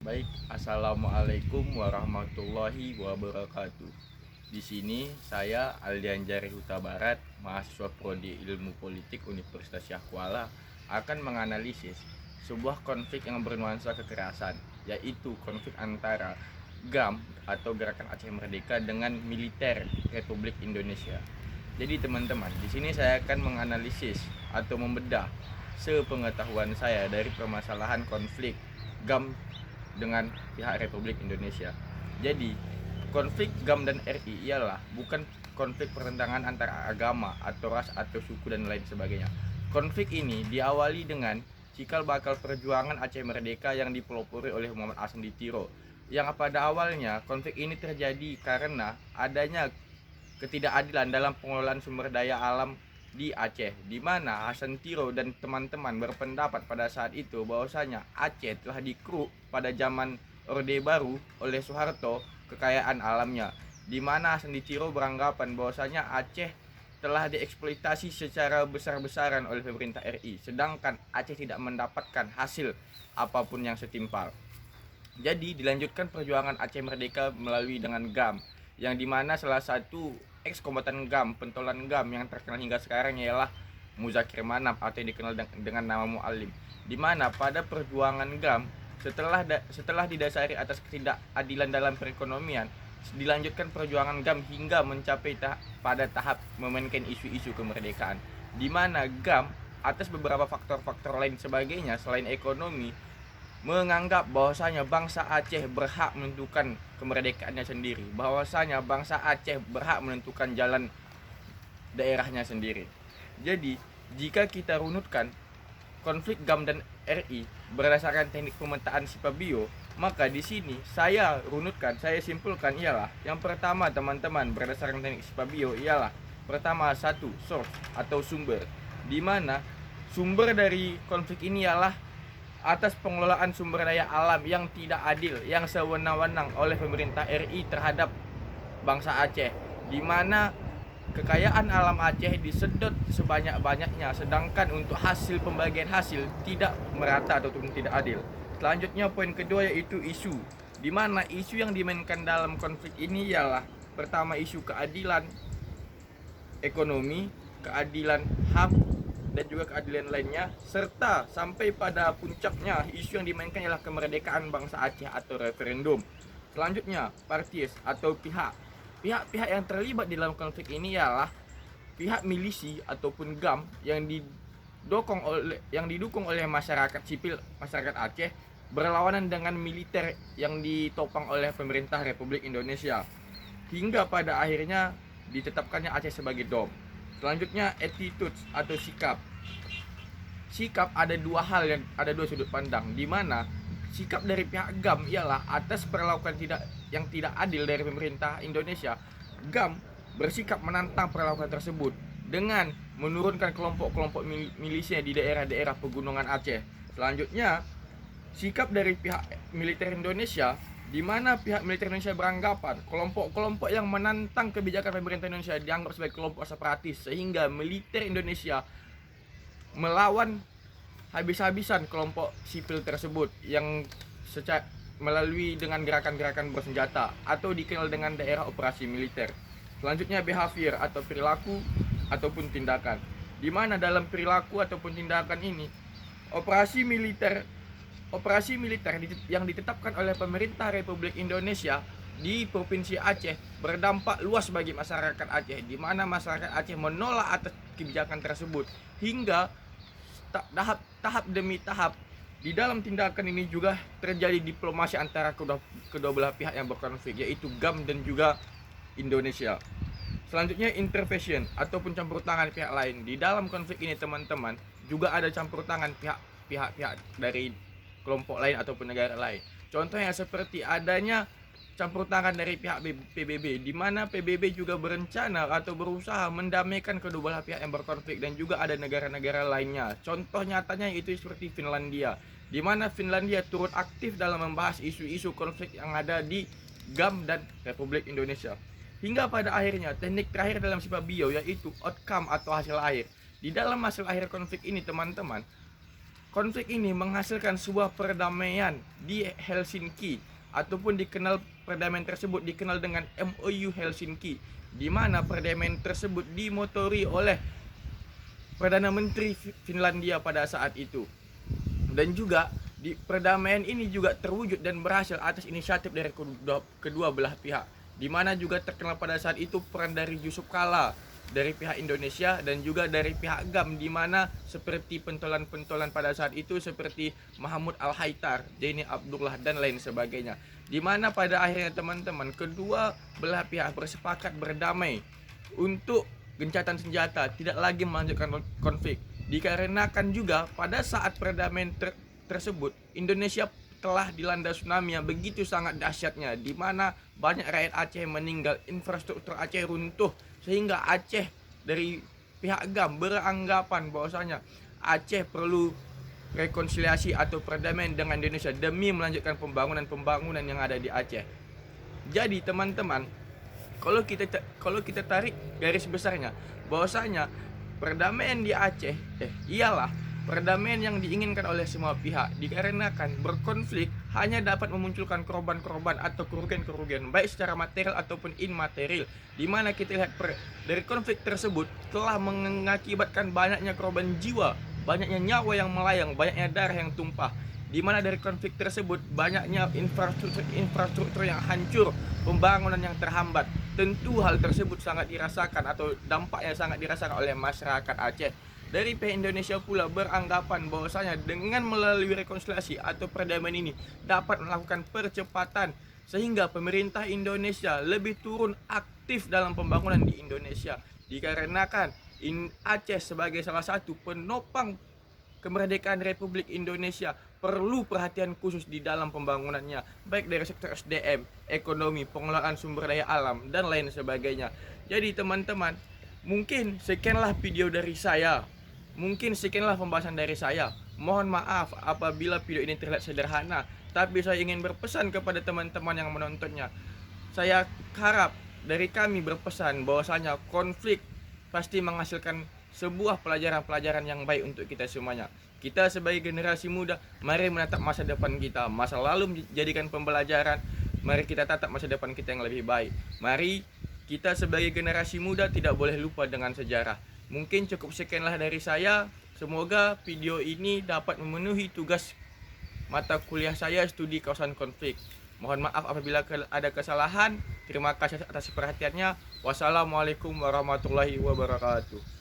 Baik, assalamualaikum warahmatullahi wabarakatuh. Di sini saya Aldian Jari Huta Barat, mahasiswa Prodi Ilmu Politik Universitas Syahkuala, akan menganalisis sebuah konflik yang bernuansa kekerasan, yaitu konflik antara GAM atau Gerakan Aceh Merdeka dengan militer Republik Indonesia. Jadi teman-teman, di sini saya akan menganalisis atau membedah sepengetahuan saya dari permasalahan konflik GAM dengan pihak Republik Indonesia. Jadi, konflik GAM dan RI ialah bukan konflik pertentangan antara agama atau ras atau suku dan lain sebagainya. Konflik ini diawali dengan cikal bakal perjuangan Aceh Merdeka yang dipelopori oleh Muhammad Hasan Ditiro. Yang pada awalnya konflik ini terjadi karena adanya ketidakadilan dalam pengelolaan sumber daya alam di Aceh, di mana Hasan Tiro dan teman-teman berpendapat pada saat itu bahwasanya Aceh telah dikeruk pada zaman Orde Baru oleh Soeharto kekayaan alamnya, di mana Hasan Tiro beranggapan bahwasanya Aceh telah dieksploitasi secara besar-besaran oleh pemerintah RI, sedangkan Aceh tidak mendapatkan hasil apapun yang setimpal. Jadi dilanjutkan perjuangan Aceh Merdeka melalui dengan GAM, yang dimana salah satu ex kombatan GAM, pentolan GAM yang terkenal hingga sekarang ialah Muzakir Manap atau yang dikenal dengan nama Mu'alim. Dimana pada perjuangan GAM setelah didasari atas ketidakadilan dalam perekonomian, dilanjutkan perjuangan GAM hingga mencapai pada tahap memainkan isu-isu kemerdekaan, dimana GAM atas beberapa faktor-faktor lain sebagainya selain ekonomi menganggap bahwasanya bangsa Aceh berhak menentukan kemerdekaannya sendiri, bahwasanya bangsa Aceh berhak menentukan jalan daerahnya sendiri. Jadi, jika kita runutkan konflik GAM dan RI berdasarkan teknik pemetaan Sipabio, maka di sini saya simpulkan ialah yang pertama teman-teman berdasarkan teknik Sipabio ialah pertama satu source atau sumber, di mana sumber dari konflik ini ialah atas pengelolaan sumber daya alam yang tidak adil, yang sewenang-wenang oleh pemerintah RI terhadap bangsa Aceh, di mana kekayaan alam Aceh disedot sebanyak-banyaknya, sedangkan untuk hasil pembagian hasil tidak merata ataupun tidak adil. Selanjutnya poin kedua yaitu isu, di mana isu yang dimainkan dalam konflik ini ialah pertama isu keadilan ekonomi, keadilan HAM, dan juga keadilan lainnya, serta sampai pada puncaknya isu yang dimainkan ialah kemerdekaan bangsa Aceh atau referendum. Selanjutnya parties atau pihak-pihak yang terlibat di dalam konflik ini ialah pihak milisi ataupun GAM yang didukung oleh masyarakat sipil, masyarakat Aceh, berlawanan dengan militer yang ditopang oleh pemerintah Republik Indonesia, hingga pada akhirnya ditetapkannya Aceh sebagai DOM. Selanjutnya attitude atau sikap ada dua sudut pandang, di mana sikap dari pihak GAM ialah atas perlakuan yang tidak adil dari pemerintah Indonesia. GAM bersikap menantang perlakuan tersebut dengan menurunkan kelompok-kelompok milisinya di daerah-daerah pegunungan Aceh. Selanjutnya sikap dari pihak militer Indonesia, di mana pihak militer Indonesia beranggapan kelompok-kelompok yang menantang kebijakan pemerintah Indonesia dianggap sebagai kelompok separatis, sehingga militer Indonesia melawan habis-habisan kelompok sipil tersebut yang melalui dengan gerakan-gerakan bersenjata atau dikenal dengan daerah operasi militer. Selanjutnya behavior atau perilaku ataupun tindakan, di mana dalam perilaku ataupun tindakan ini operasi militer yang ditetapkan oleh pemerintah Republik Indonesia di Provinsi Aceh berdampak luas bagi masyarakat Aceh, di mana masyarakat Aceh menolak atas kebijakan tersebut, hingga tahap demi tahap di dalam tindakan ini juga terjadi diplomasi antara kedua belah pihak yang berkonflik, yaitu GAM dan juga Indonesia. Selanjutnya intervention ataupun campur tangan pihak lain di dalam konflik ini teman-teman, juga ada campur tangan pihak dari kelompok lain ataupun negara lain. Contohnya seperti adanya campur tangan dari pihak PBB, di mana PBB juga berencana atau berusaha mendamaikan kedua belah pihak yang berkonflik, dan juga ada negara-negara lainnya. Contoh nyatanya itu seperti Finlandia, di mana Finlandia turut aktif dalam membahas isu-isu konflik yang ada di GAM dan Republik Indonesia. Hingga pada akhirnya teknik terakhir dalam Sipabio yaitu outcome atau hasil akhir. Di dalam hasil akhir konflik ini teman-teman, Konflik ini menghasilkan sebuah perdamaian di Helsinki, ataupun dikenal perdamaian tersebut dikenal dengan MOU Helsinki, di mana perdamaian tersebut dimotori oleh Perdana Menteri Finlandia pada saat itu. Dan juga di perdamaian ini juga terwujud dan berhasil atas inisiatif dari kedua belah pihak, di mana juga terkenal pada saat itu peran dari Yusuf Kala dari pihak Indonesia dan juga dari pihak GAM, di mana seperti pentolan-pentolan pada saat itu seperti Mahmud Al-Haitar, Zaini Abdullah dan lain sebagainya, di mana pada akhirnya teman-teman kedua belah pihak bersepakat berdamai untuk gencatan senjata, tidak lagi melanjutkan konflik. Dikarenakan juga pada saat perdamaian tersebut Indonesia telah dilanda tsunami yang begitu sangat dahsyatnya, di mana banyak rakyat Aceh meninggal, infrastruktur Aceh runtuh, sehingga Aceh dari pihak GAM beranggapan bahwasanya Aceh perlu rekonsiliasi atau perdamaian dengan Indonesia demi melanjutkan pembangunan yang ada di Aceh. Jadi teman-teman, kalau kita tarik garis besarnya bahwasanya perdamaian di Aceh ialah perdamaian yang diinginkan oleh semua pihak, dikarenakan berkonflik hanya dapat memunculkan korban-korban atau kerugian-kerugian baik secara material ataupun immaterial, di mana kita lihat dari konflik tersebut telah mengakibatkan banyaknya korban jiwa, banyaknya nyawa yang melayang, banyaknya darah yang tumpah, di mana dari konflik tersebut banyaknya infrastruktur yang hancur, pembangunan yang terhambat. Tentu hal tersebut sangat dirasakan atau dampaknya sangat dirasakan oleh masyarakat Aceh. Dari pihak Indonesia pula beranggapan bahwasanya dengan melalui rekonsiliasi atau perdamaian ini dapat melakukan percepatan sehingga pemerintah Indonesia lebih turun aktif dalam pembangunan di Indonesia, dikarenakan Aceh sebagai salah satu penopang kemerdekaan Republik Indonesia perlu perhatian khusus di dalam pembangunannya, baik dari sektor SDM, ekonomi, pengelolaan sumber daya alam, dan lain sebagainya. Jadi teman-teman, mungkin sekianlah video dari saya, mungkin sekianlah pembahasan dari saya. Mohon maaf apabila video ini terlihat sederhana, tapi saya ingin berpesan kepada teman-teman yang menontonnya. Saya harap dari kami berpesan bahwasanya konflik pasti menghasilkan sebuah pelajaran-pelajaran yang baik untuk kita semuanya. Kita sebagai generasi muda, mari menatap masa depan kita. Masa lalu menjadikan pembelajaran, mari kita tatap masa depan kita yang lebih baik. Mari kita sebagai generasi muda tidak boleh lupa dengan sejarah. Mungkin cukup sekianlah dari saya. Semoga video ini dapat memenuhi tugas mata kuliah saya studi kawasan konflik. Mohon maaf apabila ada kesalahan. Terima kasih atas perhatiannya. Wassalamualaikum warahmatullahi wabarakatuh.